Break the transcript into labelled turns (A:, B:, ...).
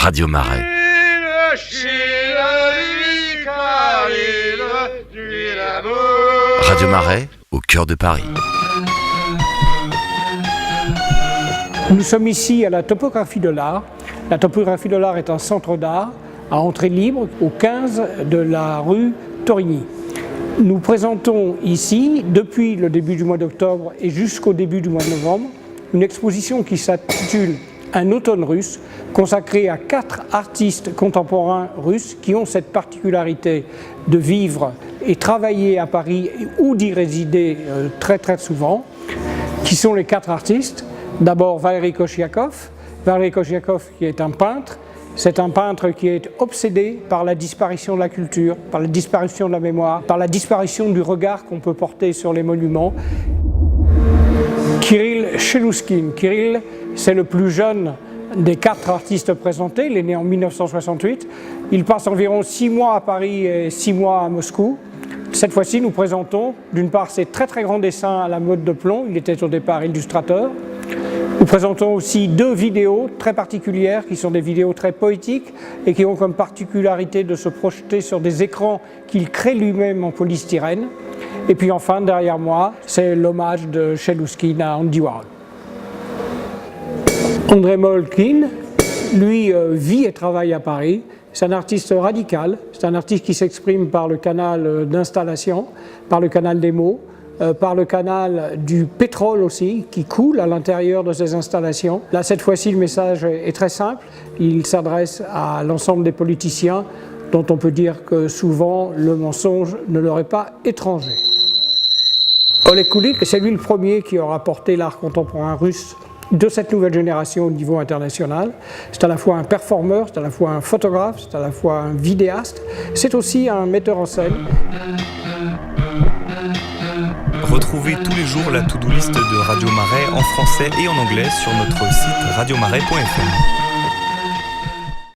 A: Radio Marais. Radio Marais, au cœur de Paris.
B: Nous sommes ici à la Topographie de l'Art. La Topographie de l'Art est un centre d'art à entrée libre au 15 de la rue Torigny. Nous présentons ici, depuis le début du mois d'octobre et jusqu'au début du mois de novembre, une exposition qui s'intitule « Un automne russe » consacrée à 4 artistes contemporains russes qui ont cette particularité de vivre et travailler à Paris ou d'y résider très souvent, qui sont les 4 artistes. D'abord Valéry Koshiakov. Valéry Koshiakov qui est un peintre. C'est un peintre qui est obsédé par la disparition de la culture, par la disparition de la mémoire, par la disparition du regard qu'on peut porter sur les monuments. Kirill Chelouskine. Kirill, c'est le plus jeune des 4 artistes présentés. Il est né en 1968. Il passe environ 6 mois à Paris et 6 mois à Moscou. Cette fois-ci, nous présentons d'une part ses très grands dessins à la mode de plomb. Il était au départ illustrateur. Nous présentons aussi 2 vidéos très particulières qui sont des vidéos très poétiques et qui ont comme particularité de se projeter sur des écrans qu'il crée lui-même en polystyrène. Et puis enfin, derrière moi, c'est l'hommage de Chelouskine à Andy Warhol. André Molkin, lui, vit et travaille à Paris. C'est un artiste radical, c'est un artiste qui s'exprime par le canal d'installation, par le canal des mots, par le canal du pétrole aussi, qui coule à l'intérieur de ces installations. Là, cette fois-ci, le message est très simple. Il s'adresse à l'ensemble des politiciens, dont on peut dire que souvent, le mensonge ne leur est pas étranger. Oleg Kulik, c'est lui le premier qui aura porté l'art contemporain russe de cette nouvelle génération au niveau international. C'est à la fois un performeur, c'est à la fois un photographe, c'est à la fois un vidéaste, c'est aussi un metteur en scène.
C: Retrouvez tous les jours la to-do list de Radio Marais en français et en anglais sur notre site radiomarais.fr.